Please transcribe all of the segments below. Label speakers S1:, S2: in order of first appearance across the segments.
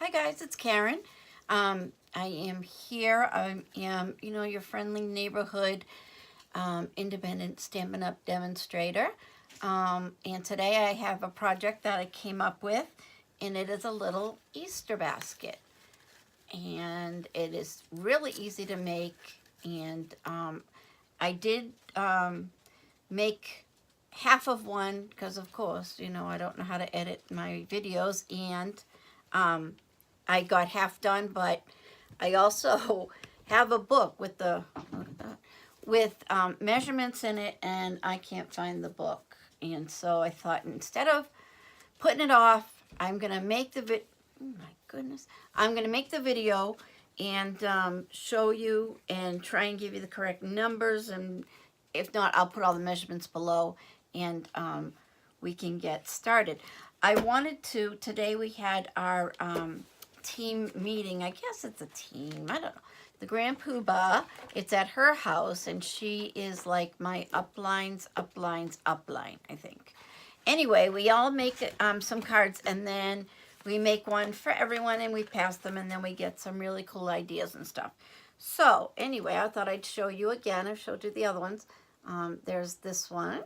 S1: Hi guys, it's Karen. I am here. I am, your friendly neighborhood independent Stampin' Up! Demonstrator. And today I have a project that I came up with, and it is a little Easter basket. And it is really easy to make, and I did make half of one because, of course, I don't know how to edit my videos, and I got half done, but I also have a book with look at that, with measurements in it, and I can't find the book. And so I thought, instead of putting it off, I'm gonna make the oh my goodness, I'm gonna make the video and show you and try and give you the correct numbers, and if not, I'll put all the measurements below, and we can get started. I wanted to, today we had our team meeting. I guess it's a team, I don't know. The Grand Poobah, it's at her house, and she is like my upline, I think. Anyway, we all make some cards, and then we make one for everyone, and we pass them, and then we get some really cool ideas and stuff. So anyway, I thought I'd show you again. I've showed you the other ones. There's this one,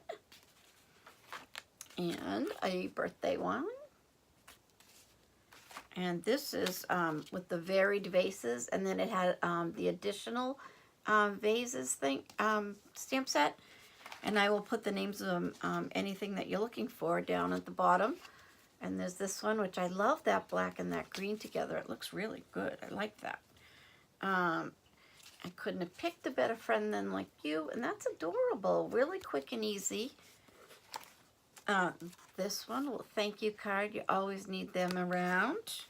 S1: and a birthday one. And this is with the varied vases, and then it had the additional vases stamp set. And I will put the names of anything that you're looking for down at the bottom. And there's this one, which I love that black and that green together. It looks really good. I like that. I couldn't have picked a better friend than like you, and that's adorable. Really quick and easy. This one, well, thank you card. You always need them around.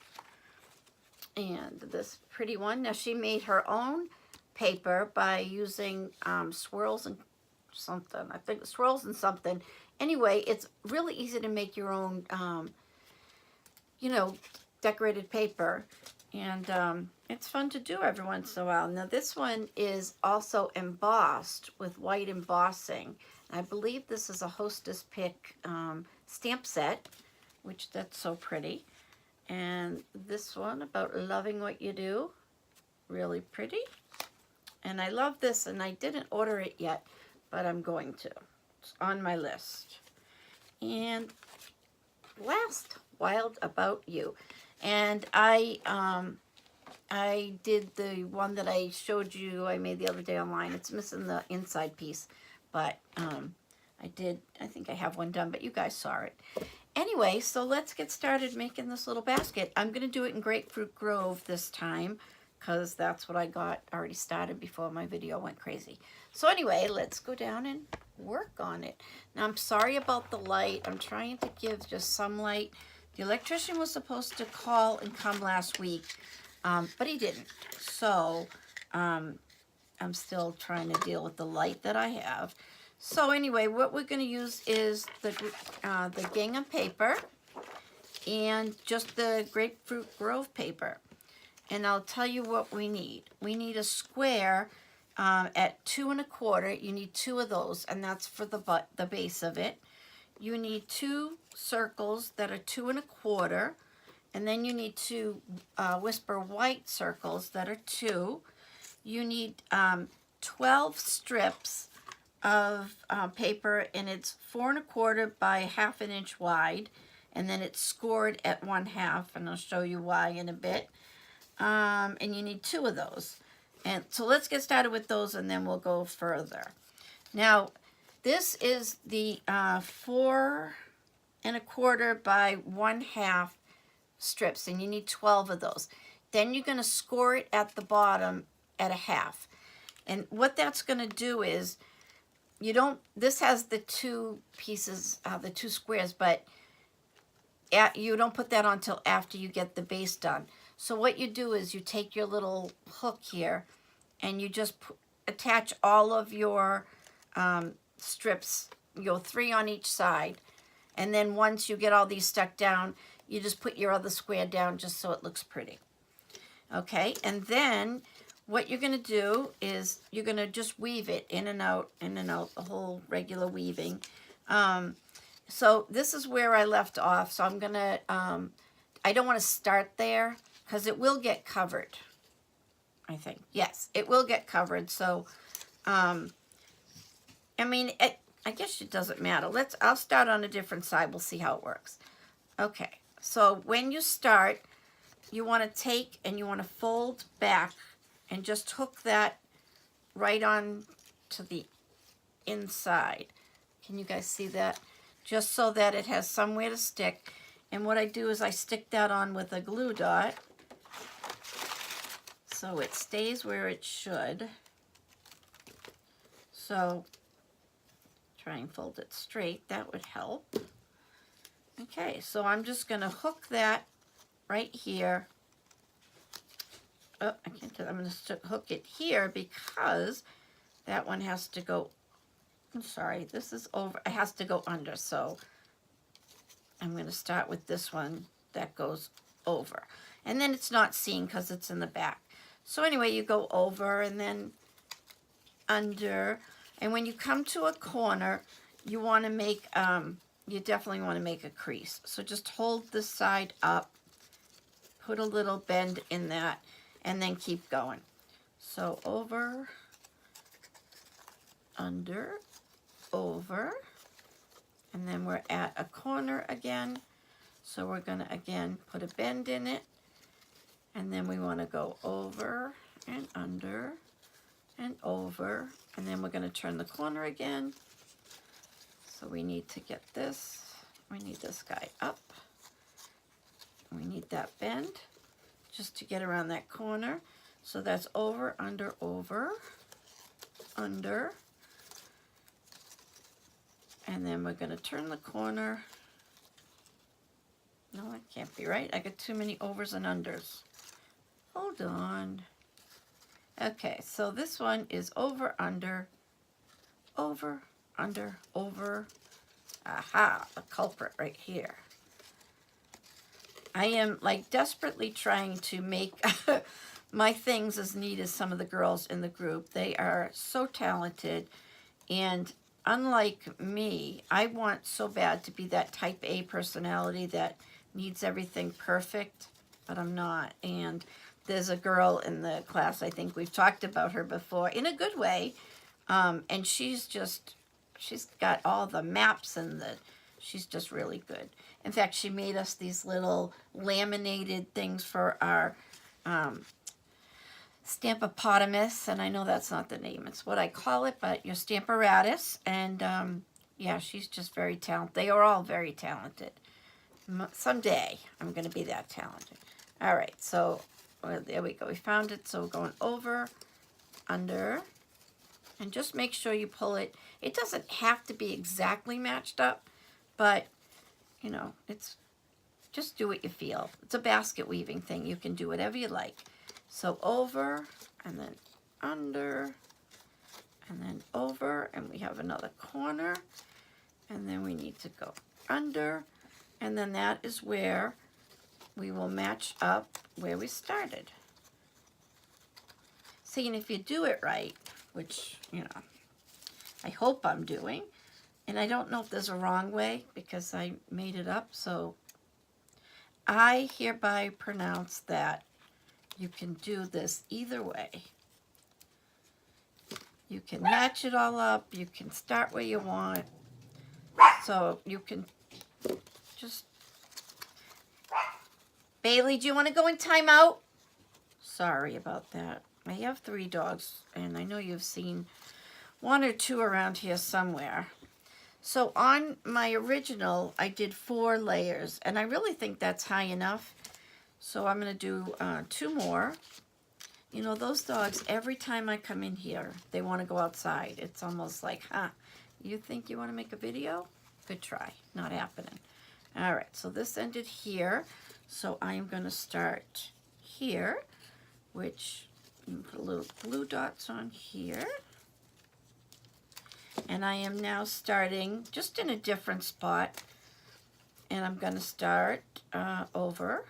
S1: And this pretty one. Now, she made her own paper by using swirls and something. I think swirls and something. Anyway, it's really easy to make your own, decorated paper. And it's fun to do every once in a while. Now, this one is also embossed with white embossing. I believe this is a Hostess Pick stamp set, which that's so pretty. And this one about loving what you do, really pretty. And I love this, and I didn't order it yet, but I'm going to. It's on my list. And last, Wild About You. And I did the one that I showed you, I made the other day online. It's missing the inside piece, but I think I have one done, but you guys saw it. Anyway, so let's get started making this little basket. I'm going to do it in Grapefruit Grove this time, because that's what I got already started before my video went crazy. So anyway, let's go down and work on it. Now, I'm sorry about the light. I'm trying to give just some light. The electrician was supposed to call and come last week, but he didn't. So I'm still trying to deal with the light that I have. So anyway, what we're going to use is the gingham paper and just the Grapefruit Grove paper. And I'll tell you what we need. We need a square at 2 1/4. You need 2 of those, and that's for the base of it. You need 2 circles that are 2 1/4, and then you need 2 whisper white circles that are 2. You need 12 strips of paper, and it's 4 1/4 by 1/2 inch wide, and then it's scored at 1/2, and I'll show you why in a bit. And you need 2 of those. And so let's get started with those, and then we'll go further. Now, this is the 4 1/4 by 1/2 strips, and you need 12 of those. Then you're going to score it at the bottom at 1/2. And what that's going to do is, this has the 2 pieces, the 2 squares, but you don't put that on till after you get the base done. So what you do is you take your little hook here, and you just attach all of your strips, 3 on each side. And then once you get all these stuck down, you just put your other square down just so it looks pretty. Okay, and then what you're going to do is you're going to just weave it in and out, the whole regular weaving. So this is where I left off. So I'm going to, I don't want to start there. because it will get covered, I think. Yes, it will get covered. So, I mean, I guess it doesn't matter. I'll start on a different side. We'll see how it works. Okay, so when you start, you want to take and you want to fold back and just hook that right on to the inside. Can you guys see that? Just so that it has somewhere to stick. And what I do is I stick that on with a glue dot so it stays where it should. So try and fold it straight. That would help. Okay, so I'm just going to hook that right here. Oh, I can't do that. I'm going to hook it here because that one has to go, I'm sorry, this is over. It has to go under, so I'm going to start with this one that goes over. And then it's not seen because it's in the back. So anyway, you go over and then under. And when you come to a corner, you want to make, you definitely want to make a crease. So just hold this side up, put a little bend in that, and then keep going. So over, under, over, and then we're at a corner again. So we're going to again put a bend in it, and then we want to go over and under and over, and then we're going to turn the corner again. So we need to get this, we need this guy up, we need that bend just to get around that corner. So that's over, under, under, and then we're going to turn the corner. No, that can't be right. I got too many overs and unders. Hold on. Okay, so this one is over, under, over, under, over. Aha, the culprit right here. I am like desperately trying to make my things as neat as some of the girls in the group. They are so talented, and unlike me, I want so bad to be that type A personality that needs everything perfect, but I'm not. And there's a girl in the class, I think we've talked about her before, in a good way, and she's got all the maps and she's just really good. In fact, she made us these little laminated things for our Stampopotamus, and I know that's not the name, it's what I call it, but your Stamparatus, and yeah, she's just very talented. They are all very talented. Someday, I'm going to be that talented. All right, so there we go. We found it, so we're going over, under, and just make sure you pull it. It doesn't have to be exactly matched up, but, you know, it's just do what you feel. It's a basket weaving thing. You can do whatever you like. So over, and then under, and then over, and we have another corner, and then we need to go under, and then that is where we will match up where we started. See, and if you do it right, which, you know, I hope I'm doing, and I don't know if there's a wrong way because I made it up, so I hereby pronounce that you can do this either way. You can match it all up, you can start where you want, so you can just... Bailey, do you want to go in timeout? Sorry about that. I have 3 dogs, and I know you've seen 1 or 2 around here somewhere. So on my original, I did 4 layers, and I really think that's high enough. So I'm going to do 2 more. You know, those dogs, every time I come in here, they want to go outside. It's almost like, huh, you think you want to make a video? Good try. Not happening. All right, so this ended here. So I'm going to start here, which you can put a little blue dots on here. And I am now starting just in a different spot. And I'm going to start over.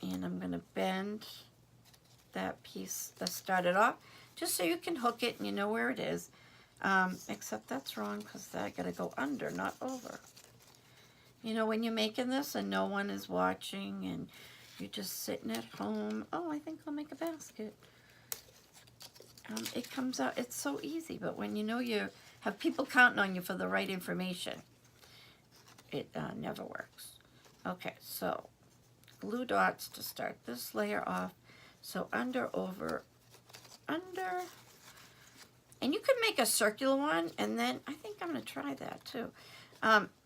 S1: And I'm going to bend that piece that started off, just so you can hook it and you know where it is. Except that's wrong because I got to go under, not over. You know, when you're making this and no one is watching and you're just sitting at home, oh, I think I'll make a basket. It comes out, it's so easy, but when you know you have people counting on you for the right information, it never works. Okay, so glue dots to start this layer off. So under, over, under. And you could make a circular one, and then I think I'm going to try that too.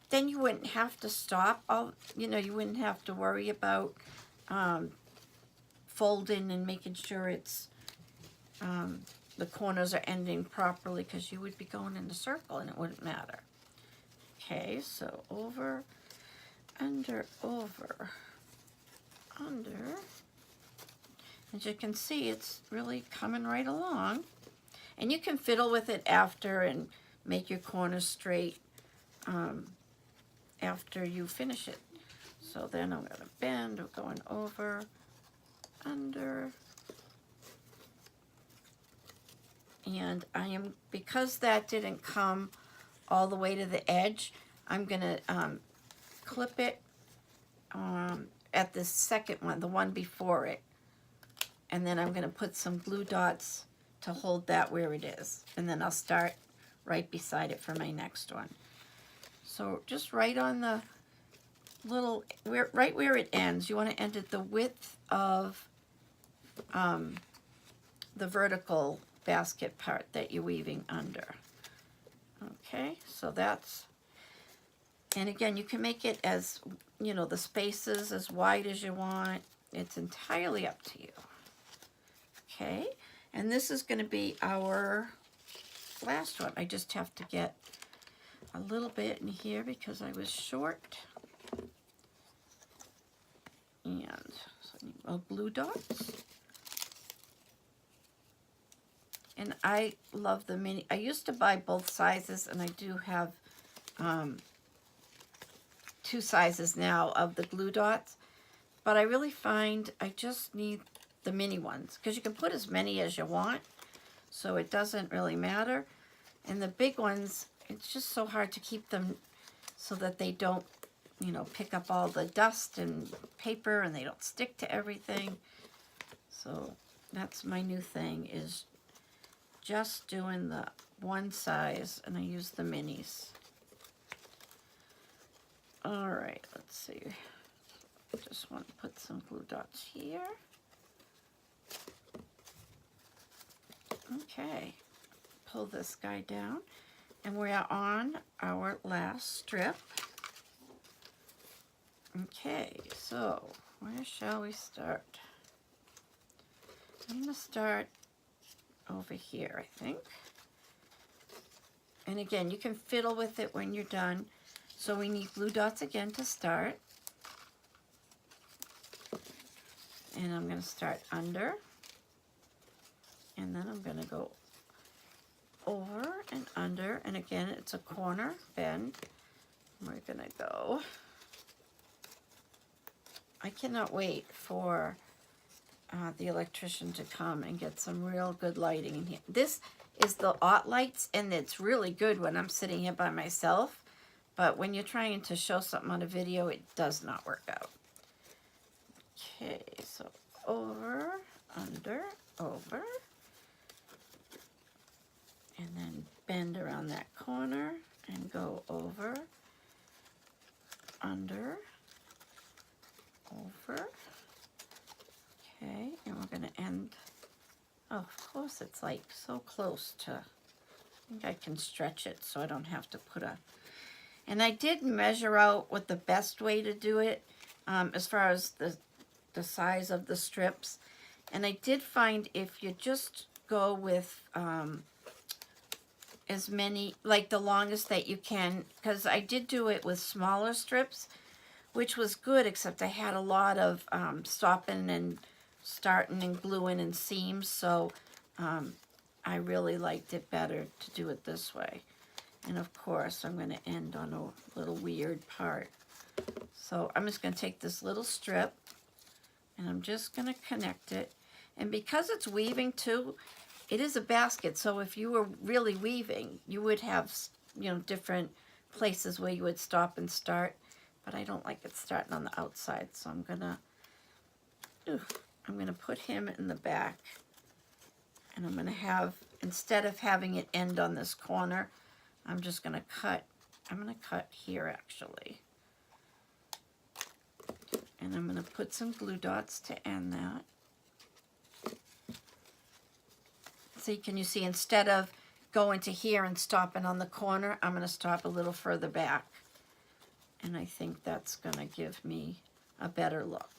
S1: Then you wouldn't have to stop. You wouldn't have to worry about folding and making sure it's the corners are ending properly, because you would be going in a circle and it wouldn't matter. Okay, so over, under, over, under. As you can see, it's really coming right along. And you can fiddle with it after and make your corners straight after you finish it. So then I'm going to bend, we're going over, under. And I am, because that didn't come all the way to the edge, I'm going to clip it at the second one, the one before it. And then I'm going to put some glue dots to hold that where it is. And then I'll start right beside it for my next one. So just right on the little, right where it ends, you want to end at the width of the vertical basket part that you're weaving under. Okay, so that's, and again, you can make it as, the spaces as wide as you want. It's entirely up to you. Okay, and this is going to be our last one. I just have to get a little bit in here because I was short. And so glue dots. And I love the mini. I used to buy both sizes, and I do have 2 sizes now of the glue dots. But I really find I just need the mini ones, because you can put as many as you want, so it doesn't really matter. And the big ones, it's just so hard to keep them so that they don't, pick up all the dust and paper, and they don't stick to everything. So that's my new thing, is just doing the one size, and I use the minis. All right, let's see. I just want to put some glue dots here. Okay, pull this guy down, and we are on our last strip. Okay, so where shall we start? I'm going to start over here, I think. And again, you can fiddle with it when you're done. So we need glue dots again to start. And I'm going to start under. And then I'm going to go over and under. And again, it's a corner bend. We're going to go. I cannot wait for the electrician to come and get some real good lighting in here. This is the Ott lights, and it's really good when I'm sitting here by myself. But when you're trying to show something on a video, it does not work out. Okay, so over, under, over. And then bend around that corner and go over, under, over. Okay, and we're going to end. Oh, of course, it's like so close to, I think I can stretch it so I don't have to put a, and I did measure out what the best way to do it as far as the size of the strips. And I did find if you just go with as many, like the longest that you can, because I did do it with smaller strips, which was good, except I had a lot of stopping and starting and gluing and seams, so I really liked it better to do it this way. And of course, I'm going to end on a little weird part. So I'm just going to take this little strip, and I'm just going to connect it. And because it's weaving too, it is a basket, so if you were really weaving, you would have, different places where you would stop and start. but I don't like it starting on the outside, so I'm gonna put him in the back, and I'm gonna have, instead of having it end on this corner, I'm just gonna cut, I'm gonna cut here actually. And I'm gonna put some glue dots to end that. See, can you see, instead of going to here and stopping on the corner, I'm gonna stop a little further back. And I think that's gonna give me a better look.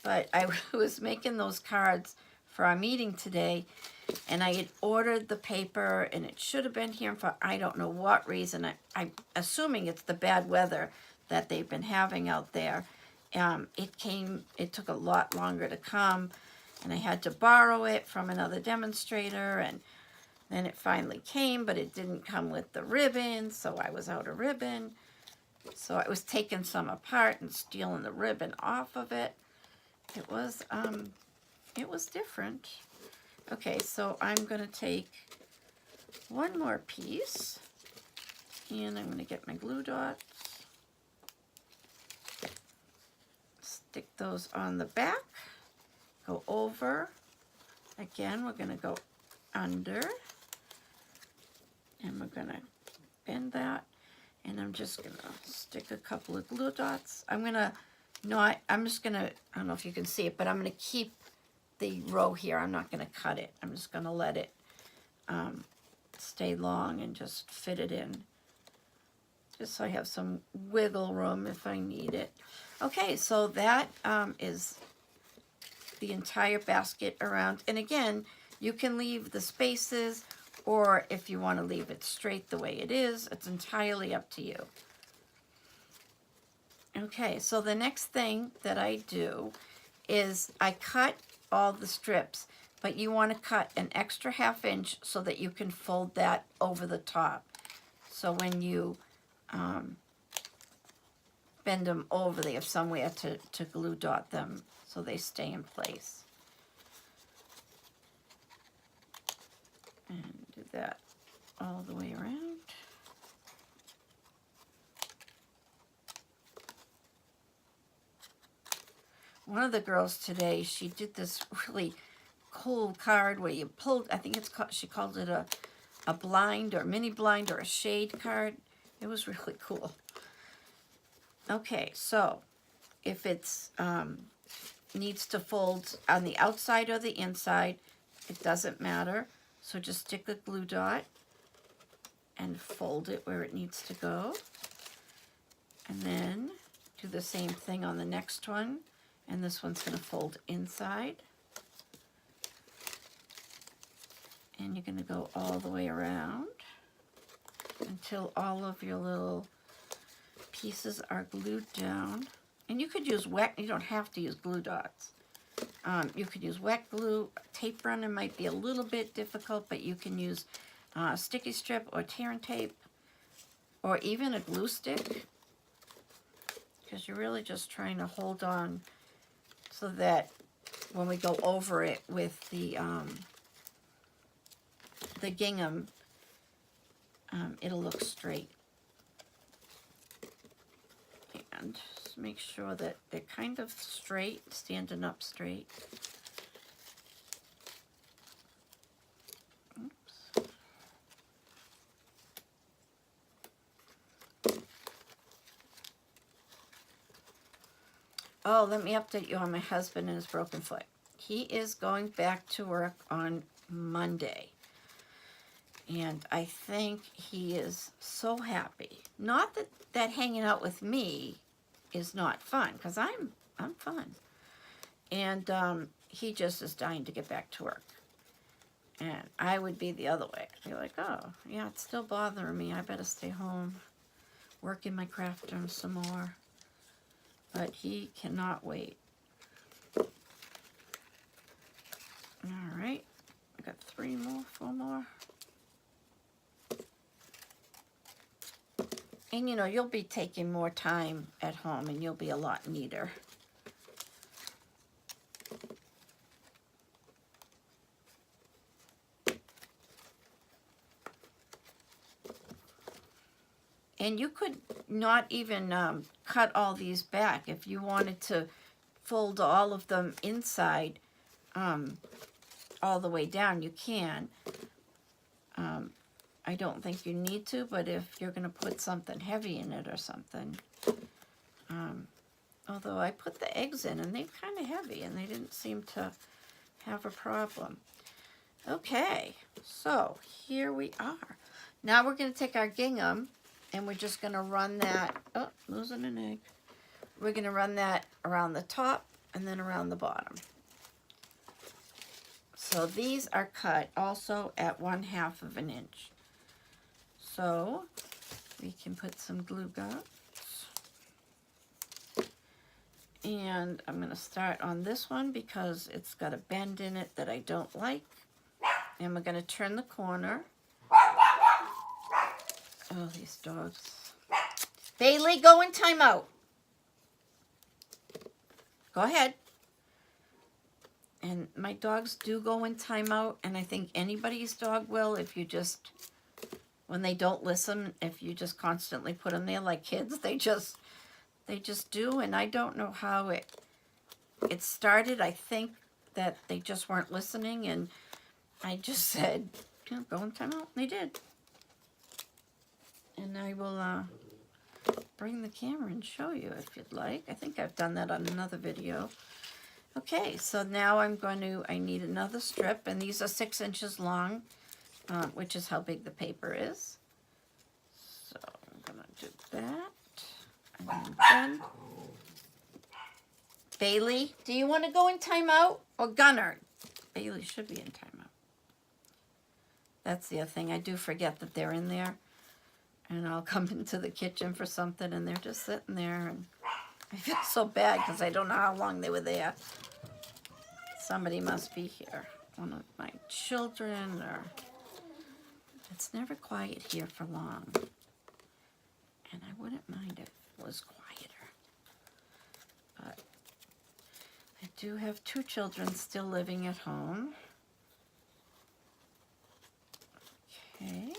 S1: But I was making those cards for our meeting today, and I had ordered the paper, and it should have been here for I don't know what reason. I'm assuming it's the bad weather that they've been having out there. It took a lot longer to come, and I had to borrow it from another demonstrator, and then it finally came, but it didn't come with the ribbon, so I was out of ribbon. So I was taking some apart and stealing the ribbon off of it. It was different. Okay, so I'm gonna take one more piece, and I'm gonna get my glue dots, stick those on the back, go over. Again, we're gonna go under, and we're gonna bend that, and I'm just gonna stick a couple of glue dots. I'm just gonna, I don't know if you can see it, but I'm gonna keep the row here. I'm not gonna cut it. I'm just gonna let it stay long and just fit it in, just so I have some wiggle room if I need it. Okay, so that is the entire basket around. And again, you can leave the spaces, or if you want to leave it straight the way it is, it's entirely up to you. Okay, so the next thing that I do is I cut all the strips, but you want to cut an extra ½ inch so that you can fold that over the top. So when you bend them over, they have somewhere to glue dot them so they stay in place. And do that all the way around. One of the girls today, she did this really cool card where you pulled, I think it's called, she called it a blind or mini blind or a shade card. It was really cool. Okay, so if it's needs to fold on the outside or the inside, it doesn't matter. So just stick a glue dot and fold it where it needs to go. And then do the same thing on the next one. And this one's going to fold inside. And you're going to go all the way around until all of your little pieces are glued down. And you could use wet, you don't have to use glue dots. You could use wet glue. Tape runner might be a little bit difficult, but you can use sticky strip or tear and tape, or even a glue stick, because you're really just trying to hold on so that when we go over it with the gingham, it'll look straight. And just make sure that they're kind of straight, standing up straight. Oops. Oh, let me update you on my husband and his broken foot. He is going back to work on Monday. And I think he is so happy. Not that hanging out with me is not fun, because I'm fun. And he just is dying to get back to work. And I would be the other way. I'd be like, oh, yeah, it's still bothering me. I better stay home, work in my craft room some more. But he cannot wait. All right, I got 3 more, 4 more. And you know, you'll be taking more time at home and you'll be a lot neater. And you could not even cut all these back. If you wanted to fold all of them inside all the way down, you can. I don't think you need to, but if you're going to put something heavy in it or something. Although I put the eggs in and they're kind of heavy and they didn't seem to have a problem. Okay, so here we are. Now we're going to take our gingham and we're just going to run that, oh, losing an egg. We're going to run that around the top and then around the bottom. So these are cut also at 1/2 of an inch. So we can put some glue dots. And I'm going to start on this one because it's got a bend in it that I don't like. And we're going to turn the corner. Oh, these dogs. Bailey, go in timeout. Go ahead. And my dogs do go in timeout, and I think anybody's dog will if you just, when they don't listen, if you just constantly put them there like kids, they just do. And I don't know how it started. I think that they just weren't listening, and I just said, you know, go in timeout. They did. And I will bring the camera and show you if you'd like. I think I've done that on another video. Okay, so now I need another strip, and these are 6 inches long, which is how big the paper is. So I'm gonna do that, and then Bailey, do you want to go in timeout? Or Gunnar? Bailey should be in timeout. That's the other thing, I do forget that they're in there, and I'll come into the kitchen for something, and they're just sitting there, and I feel so bad because I don't know how long they were there. Somebody must be here. One of my children, or... It's never quiet here for long. And I wouldn't mind if it was quieter. But I do have 2 children still living at home. Okay.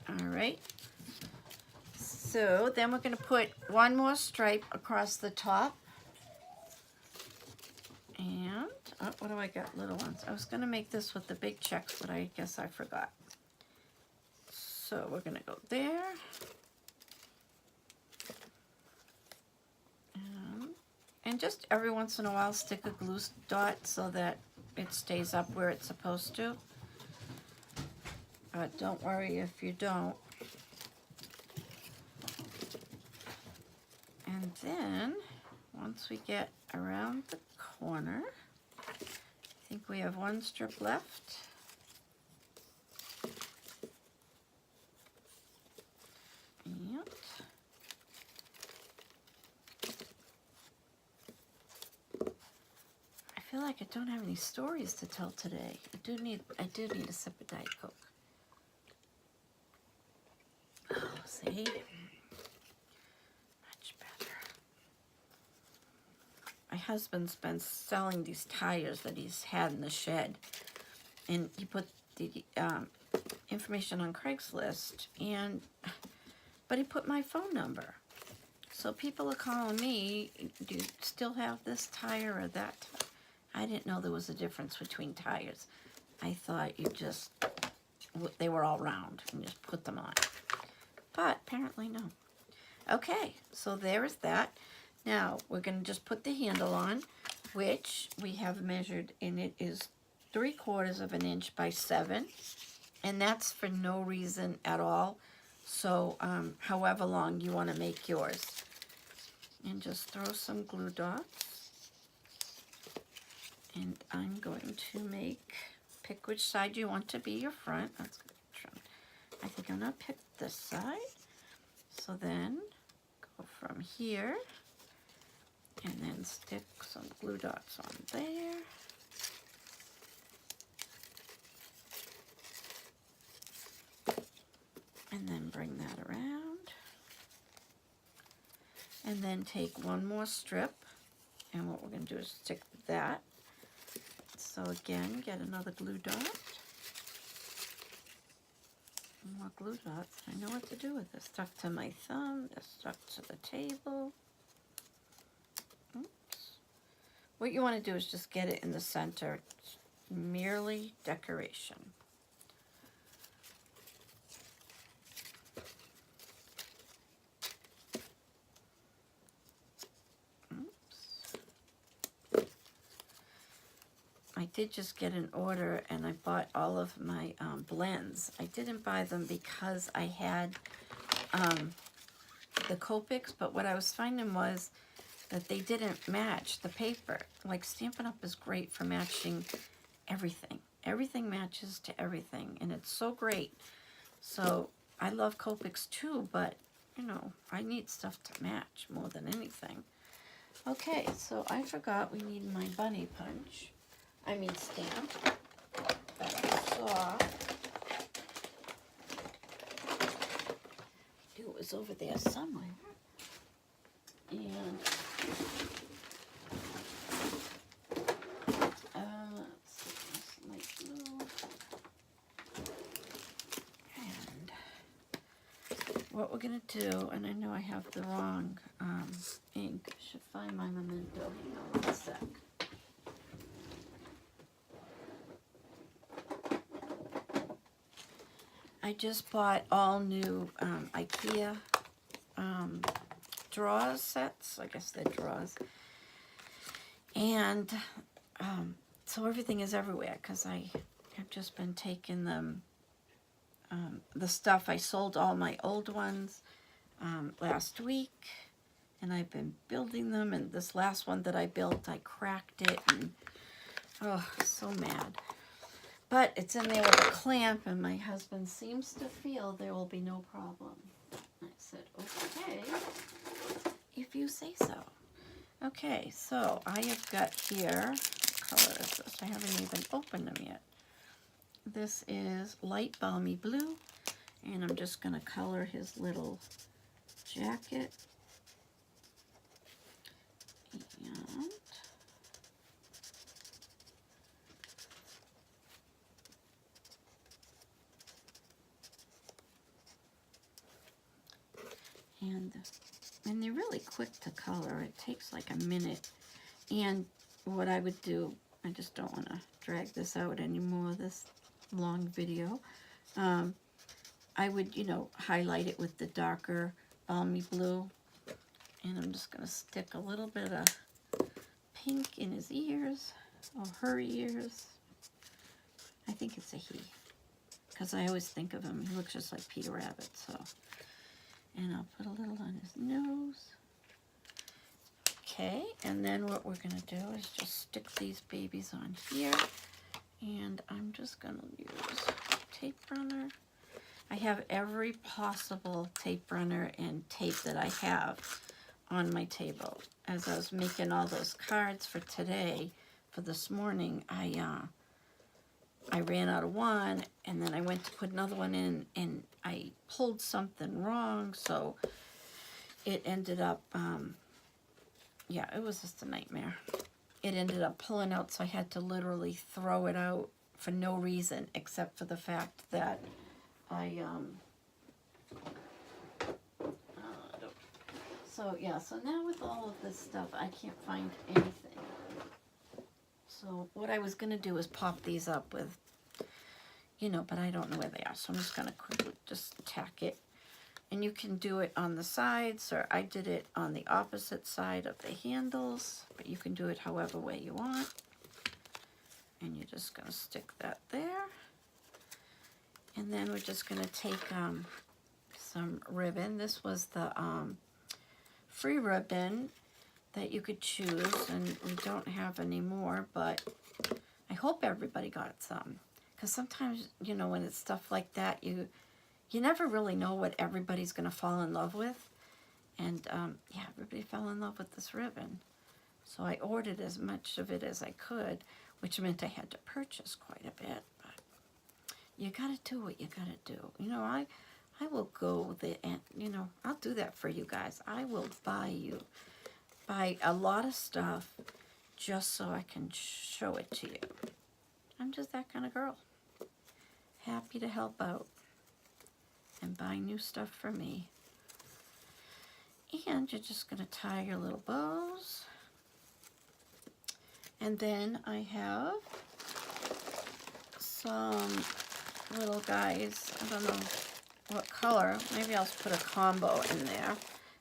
S1: All right. So then we're going to put one more stripe across the top. And, oh, what do I got? Little ones. I was going to make this with the big checks, but I guess I forgot. So we're going to go there. And just every once in a while stick a glue dot so that it stays up where it's supposed to. But don't worry if you don't. And then, once we get around the corner, I think we have 1 strip left. And I feel like I don't have any stories to tell today. I do need a sip of Diet Coke. Oh, see? My husband's been selling these tires that he's had in the shed, and he put the information on Craigslist, but he put my phone number. So people are calling me, do you still have this tire or that tire? I didn't know there was a difference between tires. I thought they were all round and just put them on. But apparently no. Okay, so there is that. Now, we're going to just put the handle on, which we have measured, and it is 3/4 of an inch by 7, and that's for no reason at all. So, however long you want to make yours. And just throw some glue dots. And I'm going to pick which side you want to be your front. That's good. I think I'm going to pick this side. So then, go from here. And then stick some glue dots on there. And then bring that around. And then take 1 more strip. And what we're going to do is stick that. So again, get another glue dot. More glue dots. I know what to do with this. Stuck to my thumb. They're stuck to the table. Oops. What you want to do is just get it in the center. It's merely decoration. I did just get an order and I bought all of my blends. I didn't buy them because I had the Copics, but what I was finding was that they didn't match the paper. Like Stampin' Up! Is great for matching everything. Everything matches to everything and it's so great. So I love Copics too, but you know, I need stuff to match more than anything. Okay, so I forgot we need my bunny punch. I mean stamp that I saw. I knew it was over there somewhere. And let's see, this light blue. And what we're gonna do, and I know I have the wrong ink. I should find my memento. Hang on one sec. I just bought all new IKEA drawers sets. I guess they're drawers. And so everything is everywhere because I have just been taking them, the stuff. I sold all my old ones last week and I've been building them. And this last one that I built, I cracked it and oh, so mad. But it's in there with a clamp, and my husband seems to feel there will be no problem. I said, okay, if you say so. Okay, so I have got here, what color is this? I haven't even opened them yet. This is light balmy blue, and I'm just going to color his little jacket. And they're really quick to color. It takes like a minute. And what I would do, I just don't want to drag this out anymore, this long video. I would, you know, highlight it with the darker balmy blue. And I'm just going to stick a little bit of pink in his ears, or her ears. I think it's a he, because I always think of him. He looks just like Peter Rabbit, so. And I'll put a little on his nose. Okay, and then what we're going to do is just stick these babies on here. And I'm just going to use tape runner. I have every possible tape runner and tape that I have on my table. As I was making all those cards for today, for this morning, I ran out of one, and then I went to put another one in, and I pulled something wrong, so it ended up, yeah, it was just a nightmare. It ended up pulling out, so I had to literally throw it out for no reason, except for the fact that so yeah, so now with all of this stuff, I can't find anything. So what I was going to do is pop these up with, you know, but I don't know where they are. So I'm just going to quickly just tack it. And you can do it on the sides, or I did it on the opposite side of the handles. But you can do it however way you want. And you're just going to stick that there. And then we're just going to take some ribbon. This was the free ribbon that you could choose, and we don't have any more, but I hope everybody got some, because sometimes, you know, when it's stuff like that, you never really know what everybody's going to fall in love with. And yeah, everybody fell in love with this ribbon, so I ordered as much of it as I could, which meant I had to purchase quite a bit. But you gotta do what you gotta do. You know, I will go there, and you know, I'll do that for you guys. I will buy a lot of stuff just so I can show it to you. I'm just that kind of girl. Happy to help out. and buy new stuff for me. And you're just going to tie your little bows. And then I have some little guys. I don't know what color. Maybe I'll put a combo in there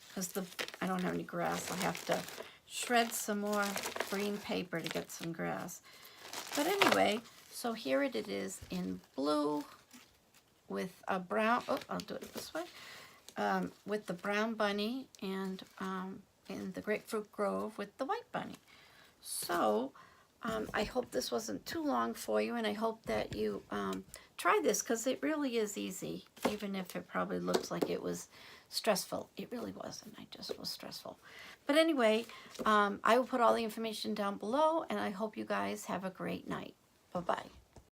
S1: because I don't have any grass. I have to shred some more green paper to get some grass. But anyway, so here it is in blue with a brown, oh, I'll do it this way, with the brown bunny, and in the Grapefruit Grove with the white bunny. So I hope this wasn't too long for you, and I hope that you try this, because it really is easy, even if it probably looks like it was stressful. It really wasn't. I just was stressful. But anyway, I will put all the information down below, and I hope you guys have a great night. Bye-bye.